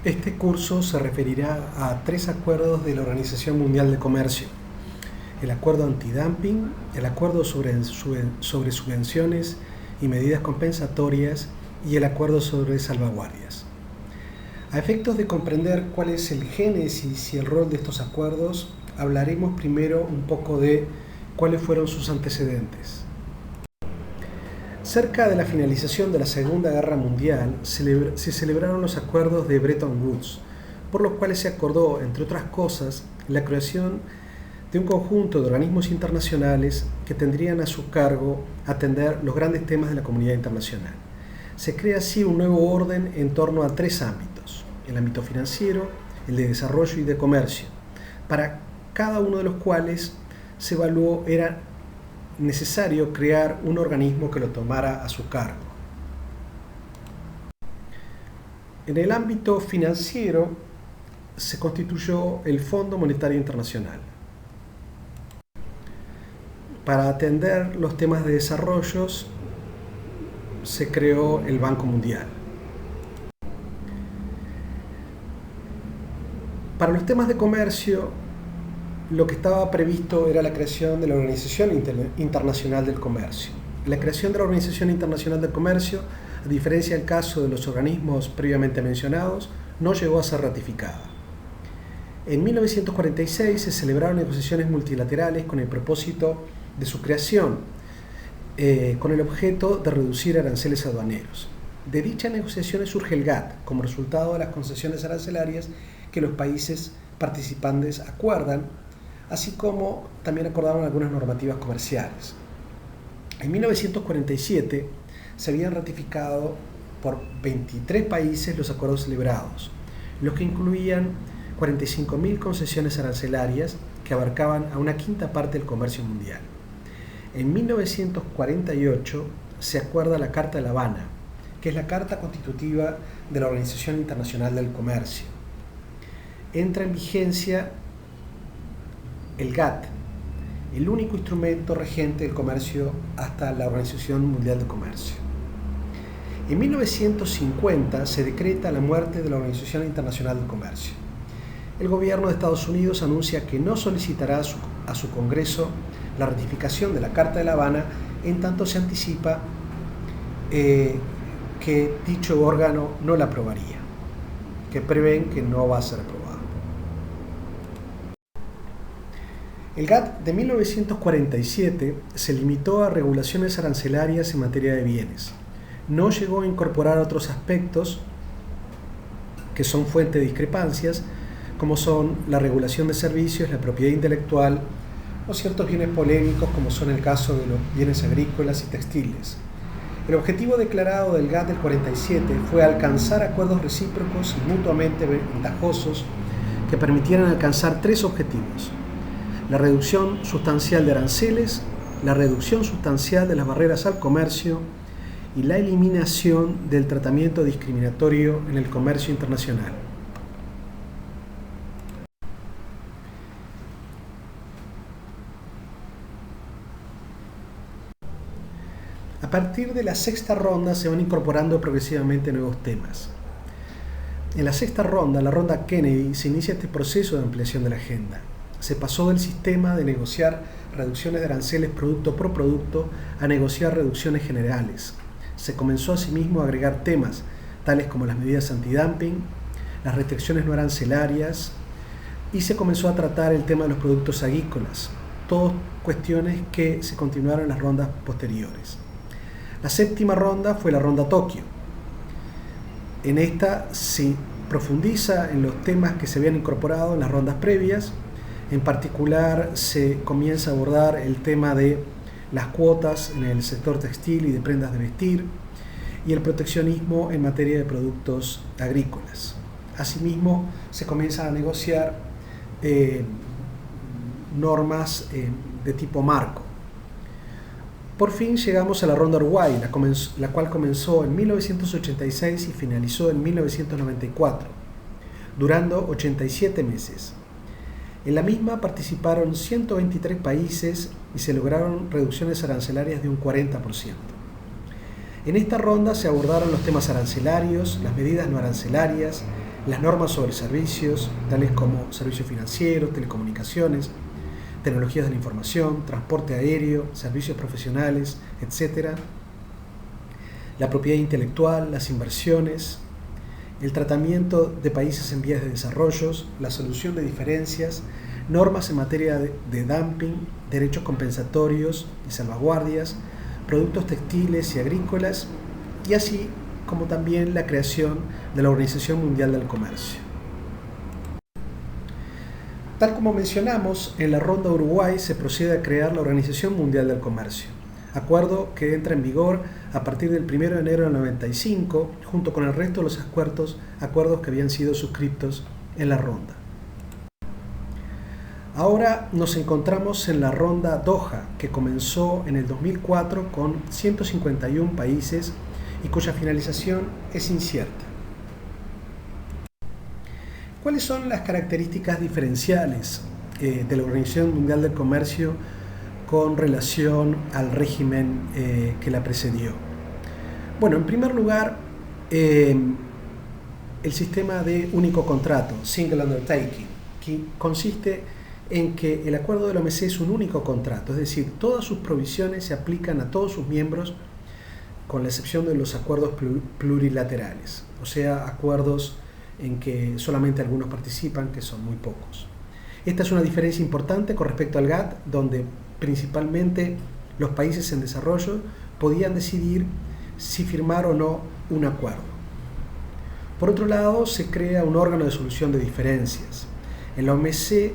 Este curso se referirá a 3 acuerdos de la Organización Mundial de Comercio: el acuerdo antidumping, el acuerdo sobre subvenciones y medidas compensatorias y el acuerdo sobre salvaguardias. A efectos de comprender cuál es el génesis y el rol de estos acuerdos, hablaremos primero un poco de cuáles fueron sus antecedentes. Cerca de la finalización de la Segunda Guerra Mundial, se celebraron los acuerdos de Bretton Woods, por los cuales se acordó, entre otras cosas, la creación de un conjunto de organismos internacionales que tendrían a su cargo atender los grandes temas de la comunidad internacional. Se crea así un nuevo orden en torno a 3 ámbitos: el ámbito financiero, el de desarrollo y de comercio, para cada uno de los cuales se evaluó era necesario crear un organismo que lo tomara a su cargo. En el ámbito financiero se constituyó el Fondo Monetario Internacional. Para atender los temas de desarrollo se creó el Banco Mundial. Para los temas de comercio, lo que estaba previsto era la creación de la Organización Internacional del Comercio. La creación de la Organización Internacional del Comercio, a diferencia del caso de los organismos previamente mencionados, no llegó a ser ratificada. En 1946 se celebraron negociaciones multilaterales con el propósito de su creación, con el objeto de reducir aranceles aduaneros. De dichas negociaciones surge el GATT, como resultado de las concesiones arancelarias que los países participantes acuerdan, así como también acordaron algunas normativas comerciales. En 1947 se habían ratificado por 23 países los acuerdos celebrados, los que incluían 45.000 concesiones arancelarias que abarcaban a una quinta parte del comercio mundial. En 1948 se acuerda la Carta de La Habana, que es la carta constitutiva de la Organización Internacional del Comercio. Entra en vigencia el GATT, el único instrumento regente del comercio hasta la Organización Mundial de Comercio. En 1950 se decreta la muerte de la Organización Internacional del Comercio. El gobierno de Estados Unidos anuncia que no solicitará a su Congreso la ratificación de la Carta de La Habana, en tanto se anticipa que dicho órgano no la aprobaría, que prevén que no va a ser aprobado. El GATT de 1947 se limitó a regulaciones arancelarias en materia de bienes. No llegó a incorporar otros aspectos que son fuente de discrepancias, como son la regulación de servicios, la propiedad intelectual o ciertos bienes polémicos, como son el caso de los bienes agrícolas y textiles. El objetivo declarado del GATT del 47 fue alcanzar acuerdos recíprocos y mutuamente ventajosos que permitieran alcanzar 3 objetivos: la reducción sustancial de aranceles, la reducción sustancial de las barreras al comercio y la eliminación del tratamiento discriminatorio en el comercio internacional. A partir de la 6ª ronda se van incorporando progresivamente nuevos temas. En la 6ª ronda, la ronda Kennedy, se inicia este proceso de ampliación de la agenda. Se pasó del sistema de negociar reducciones de aranceles producto por producto a negociar reducciones generales. Se comenzó asimismo a agregar temas tales como las medidas antidumping, las restricciones no arancelarias, y se comenzó a tratar el tema de los productos agrícolas, todas cuestiones que se continuaron en las rondas posteriores. La 7ª ronda fue la ronda Tokio. En esta se profundiza en los temas que se habían incorporado en las rondas previas. En particular, se comienza a abordar el tema de las cuotas en el sector textil y de prendas de vestir y el proteccionismo en materia de productos agrícolas. Asimismo, se comienza a negociar normas de tipo marco. Por fin llegamos a la ronda Uruguay, la cual comenzó en 1986 y finalizó en 1994, durando 87 meses. En la misma participaron 123 países y se lograron reducciones arancelarias de un 40%. En esta ronda se abordaron los temas arancelarios, las medidas no arancelarias, las normas sobre servicios, tales como servicios financieros, telecomunicaciones, tecnologías de la información, transporte aéreo, servicios profesionales, etc. La propiedad intelectual, las inversiones, el tratamiento de países en vías de desarrollo, la solución de diferencias, normas en materia de dumping, derechos compensatorios y salvaguardias, productos textiles y agrícolas, y así como también la creación de la Organización Mundial del Comercio. Tal como mencionamos, en la Ronda Uruguay se procede a crear la Organización Mundial del Comercio, acuerdo que entra en vigor a partir del 1 de enero del 95, junto con el resto de los acuerdos que habían sido suscritos en la ronda. Ahora nos encontramos en la Ronda Doha, que comenzó en el 2004 con 151 países y cuya finalización es incierta. ¿Cuáles son las características diferenciales de la Organización Mundial del Comercio con relación al régimen que la precedió? Bueno, en primer lugar, el sistema de único contrato, Single Undertaking, que consiste en que el acuerdo de la OMC es un único contrato, es decir, todas sus provisiones se aplican a todos sus miembros, con la excepción de los acuerdos plurilaterales, o sea, acuerdos en que solamente algunos participan, que son muy pocos. Esta es una diferencia importante con respecto al GATT, donde principalmente los países en desarrollo podían decidir si firmar o no un acuerdo. Por otro lado, se crea un órgano de solución de diferencias. En la OMC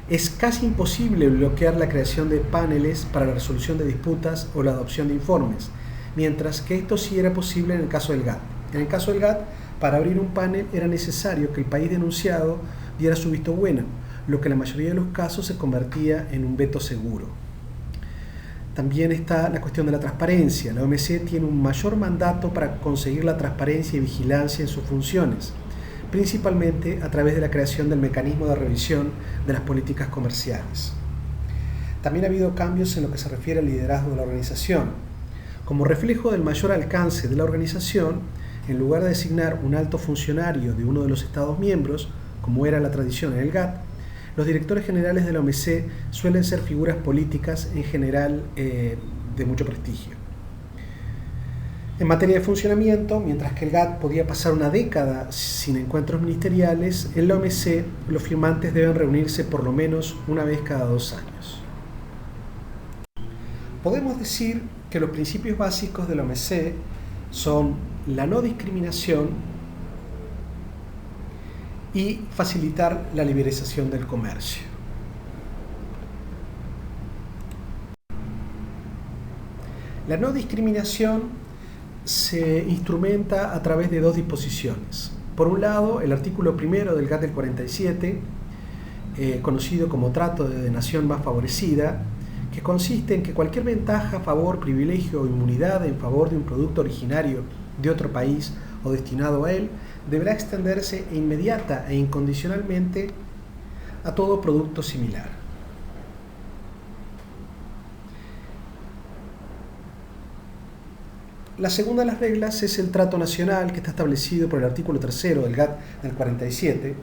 es casi imposible bloquear la creación de paneles para la resolución de disputas o la adopción de informes, mientras que esto sí era posible en el caso del GATT. En el caso del GATT, para abrir un panel era necesario que el país denunciado diera su visto bueno, lo que en la mayoría de los casos se convertía en un veto seguro. También está la cuestión de la transparencia. La OMC tiene un mayor mandato para conseguir la transparencia y vigilancia en sus funciones, principalmente a través de la creación del mecanismo de revisión de las políticas comerciales. También ha habido cambios en lo que se refiere al liderazgo de la organización. Como reflejo del mayor alcance de la organización, en lugar de designar un alto funcionario de uno de los Estados miembros, como era la tradición en el GATT, los directores generales de la OMC suelen ser figuras políticas en general de mucho prestigio. En materia de funcionamiento, mientras que el GATT podía pasar una década sin encuentros ministeriales, en la OMC los firmantes deben reunirse por lo menos una vez cada 2 años. Podemos decir que los principios básicos de la OMC son la no discriminación y facilitar la liberalización del comercio. La no discriminación se instrumenta a través de 2 disposiciones. Por un lado, el artículo 1 del GATT del 47, conocido como Trato de Nación Más Favorecida, que consiste en que cualquier ventaja, favor, privilegio o inmunidad en favor de un producto originario de otro país o destinado a él, deberá extenderse inmediata e incondicionalmente a todo producto similar. La segunda de las reglas es el trato nacional, que está establecido por el artículo 3 del GATT del 47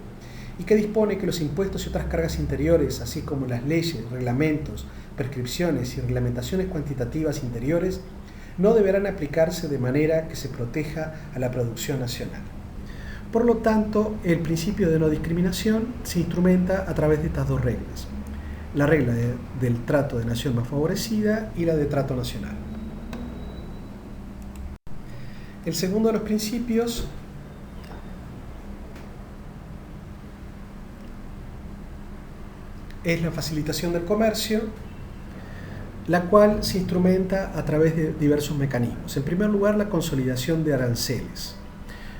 y que dispone que los impuestos y otras cargas interiores, así como las leyes, reglamentos, prescripciones y reglamentaciones cuantitativas interiores, no deberán aplicarse de manera que se proteja a la producción nacional. Por lo tanto, el principio de no discriminación se instrumenta a través de estas 2 reglas: la regla del trato de nación más favorecida y la de trato nacional. El segundo de los principios es la facilitación del comercio, la cual se instrumenta a través de diversos mecanismos. En primer lugar, la consolidación de aranceles.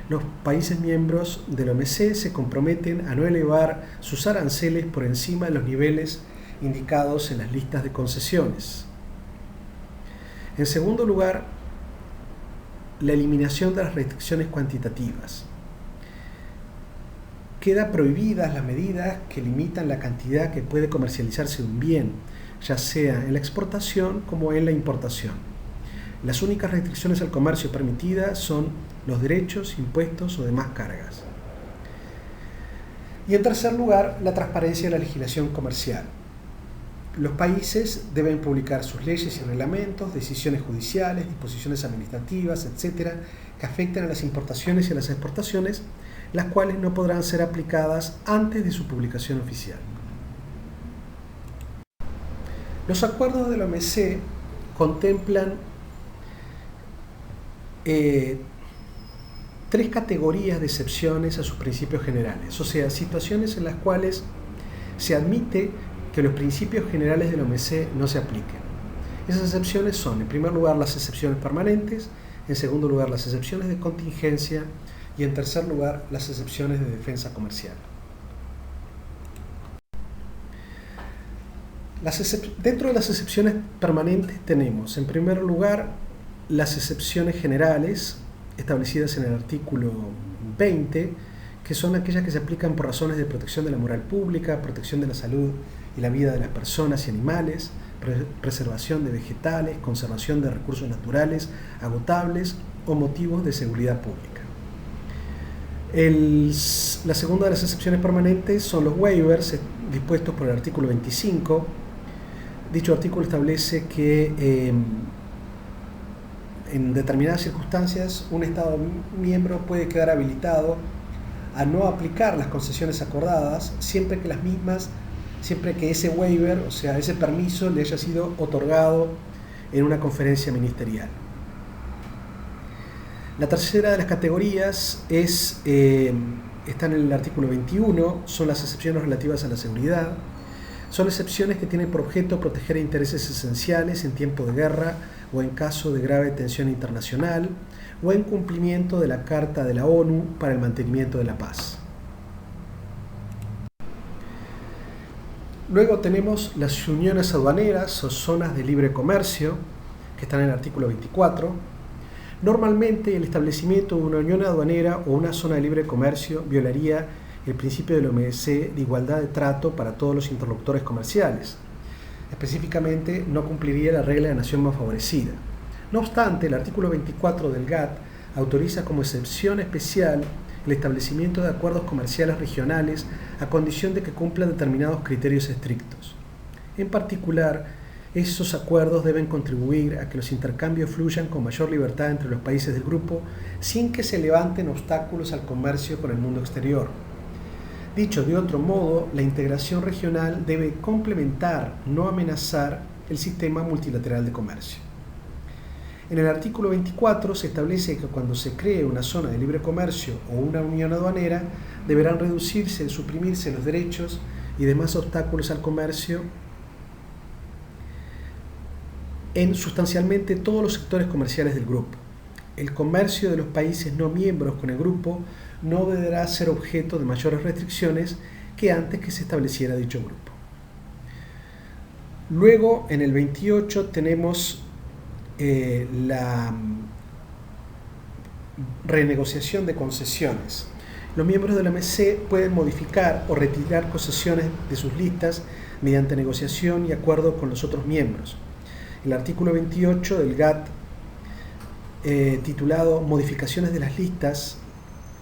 Los países miembros de la OMC se comprometen a no elevar sus aranceles por encima de los niveles indicados en las listas de concesiones. En segundo lugar, la eliminación de las restricciones cuantitativas. Quedan prohibidas las medidas que limitan la cantidad que puede comercializarse de un bien, ya sea en la exportación como en la importación. Las únicas restricciones al comercio permitidas son los derechos, impuestos o demás cargas. Y en tercer lugar, la transparencia de la legislación comercial. Los países deben publicar sus leyes y reglamentos, decisiones judiciales, disposiciones administrativas, etcétera, que afecten a las importaciones y a las exportaciones, las cuales no podrán ser aplicadas antes de su publicación oficial. Los acuerdos de la OMC contemplan tres categorías de excepciones a sus principios generales, o sea, situaciones en las cuales se admite que los principios generales de la OMC no se apliquen. Esas excepciones son, en primer lugar, las excepciones permanentes, en segundo lugar, las excepciones de contingencia y en tercer lugar, las excepciones de defensa comercial. Dentro de las excepciones permanentes tenemos, en primer lugar, las excepciones generales establecidas en el artículo 20, que son aquellas que se aplican por razones de protección de la moral pública, protección de la salud y la vida de las personas y animales, preservación de vegetales, conservación de recursos naturales agotables o motivos de seguridad pública. La segunda de las excepciones permanentes son los waivers dispuestos por el artículo 25. Dicho artículo establece que en determinadas circunstancias un Estado miembro puede quedar habilitado a no aplicar las concesiones acordadas siempre que ese waiver, o sea, ese permiso le haya sido otorgado en una conferencia ministerial. La tercera de las categorías está en el artículo 21, son las excepciones relativas a la seguridad. Son excepciones que tienen por objeto proteger intereses esenciales en tiempo de guerra o en caso de grave tensión internacional o en cumplimiento de la Carta de la ONU para el mantenimiento de la paz. Luego tenemos las uniones aduaneras o zonas de libre comercio, que están en el artículo 24. Normalmente el establecimiento de una unión aduanera o una zona de libre comercio violaría el principio de la OMC de igualdad de trato para todos los interlocutores comerciales. Específicamente, no cumpliría la regla de nación más favorecida. No obstante, el artículo 24 del GATT autoriza como excepción especial el establecimiento de acuerdos comerciales regionales a condición de que cumplan determinados criterios estrictos. En particular, esos acuerdos deben contribuir a que los intercambios fluyan con mayor libertad entre los países del grupo sin que se levanten obstáculos al comercio con el mundo exterior. Dicho de otro modo, la integración regional debe complementar, no amenazar, el sistema multilateral de comercio. En el artículo 24 se establece que cuando se cree una zona de libre comercio o una unión aduanera, deberán reducirse y suprimirse los derechos y demás obstáculos al comercio en sustancialmente todos los sectores comerciales del grupo. El comercio de los países no miembros con el grupo no deberá ser objeto de mayores restricciones que antes que se estableciera dicho grupo. Luego, en el 28 tenemos la renegociación de concesiones. Los miembros de la OMC pueden modificar o retirar concesiones de sus listas mediante negociación y acuerdo con los otros miembros. El artículo 28 del GATT, titulado Modificaciones de las listas,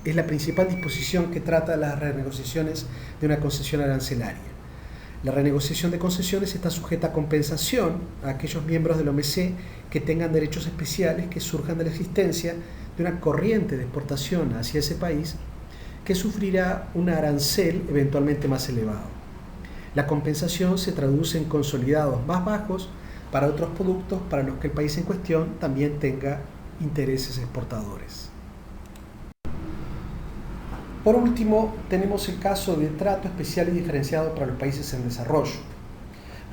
es la principal disposición que trata las renegociaciones de una concesión arancelaria. La renegociación de concesiones está sujeta a compensación a aquellos miembros de la OMC que tengan derechos especiales que surjan de la existencia de una corriente de exportación hacia ese país que sufrirá un arancel eventualmente más elevado. La compensación se traduce en consolidados más bajos para otros productos para los que el país en cuestión también tenga intereses exportadores. Por último, tenemos el caso de trato especial y diferenciado para los países en desarrollo.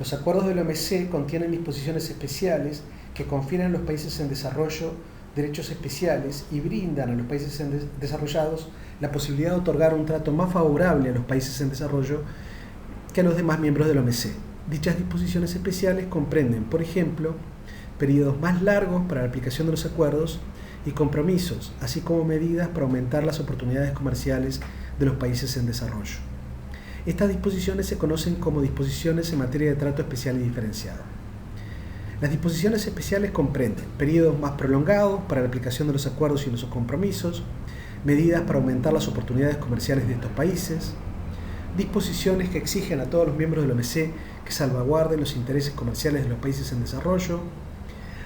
Los acuerdos de la OMC contienen disposiciones especiales que confieren a los países en desarrollo derechos especiales y brindan a los países desarrollados la posibilidad de otorgar un trato más favorable a los países en desarrollo que a los demás miembros de la OMC. Dichas disposiciones especiales comprenden, por ejemplo, periodos más largos para la aplicación de los acuerdos y compromisos, así como medidas para aumentar las oportunidades comerciales de los países en desarrollo. Estas disposiciones se conocen como disposiciones en materia de trato especial y diferenciado. Las disposiciones especiales comprenden periodos más prolongados para la aplicación de los acuerdos y los compromisos, medidas para aumentar las oportunidades comerciales de estos países, disposiciones que exigen a todos los miembros del OMC que salvaguarden los intereses comerciales de los países en desarrollo,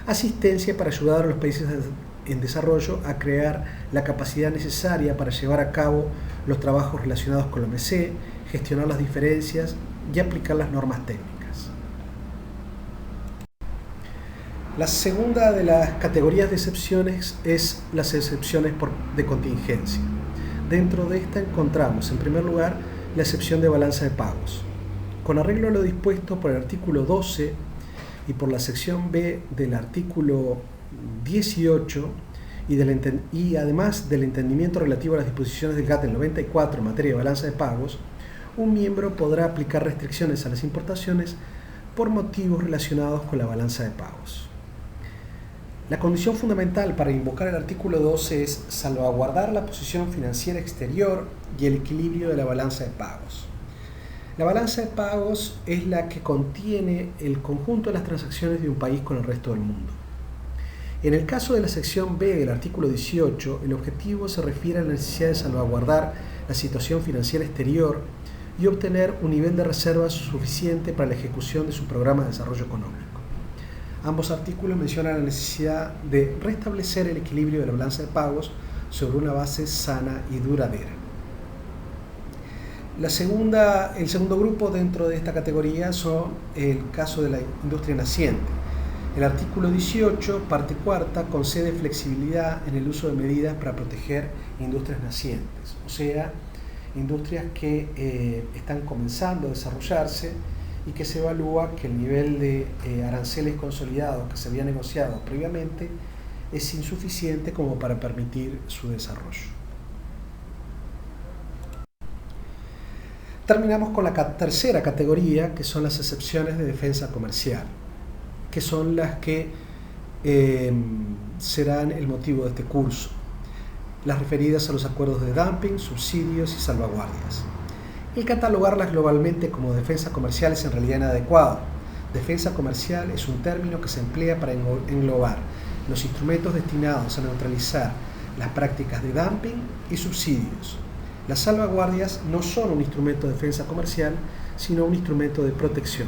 asistencia para ayudar a los países en desarrollo a crear la capacidad necesaria para llevar a cabo los trabajos relacionados con el OMC, gestionar las diferencias y aplicar las normas técnicas. La segunda de las categorías de excepciones es las excepciones de contingencia. Dentro de esta encontramos, en primer lugar, la excepción de balanza de pagos. Con arreglo a lo dispuesto por el artículo 12 y por la sección B del artículo 18 y además del entendimiento relativo a las disposiciones del GATT del 94 en materia de balanza de pagos, un miembro podrá aplicar restricciones a las importaciones por motivos relacionados con la balanza de pagos. La condición fundamental para invocar el artículo 12 es salvaguardar la posición financiera exterior y el equilibrio de la balanza de pagos. La balanza de pagos es la que contiene el conjunto de las transacciones de un país con el resto del mundo. En el caso de la sección B del artículo 18, el objetivo se refiere a la necesidad de salvaguardar la situación financiera exterior y obtener un nivel de reservas suficiente para la ejecución de su programa de desarrollo económico. Ambos artículos mencionan la necesidad de restablecer el equilibrio de la balanza de pagos sobre una base sana y duradera. El segundo grupo dentro de esta categoría son el caso de la industria naciente. El artículo 18, parte cuarta, concede flexibilidad en el uso de medidas para proteger industrias nacientes, o sea, industrias que están comenzando a desarrollarse y que se evalúa que el nivel de aranceles consolidados que se había negociado previamente es insuficiente como para permitir su desarrollo. Terminamos con la tercera categoría, que son las excepciones de defensa comercial, que son las que serán el motivo de este curso, las referidas a los acuerdos de dumping, subsidios y salvaguardias. El catalogarlas globalmente como defensa comercial es en realidad inadecuado. Defensa comercial es un término que se emplea para englobar los instrumentos destinados a neutralizar las prácticas de dumping y subsidios. Las salvaguardias no son un instrumento de defensa comercial, sino un instrumento de protección.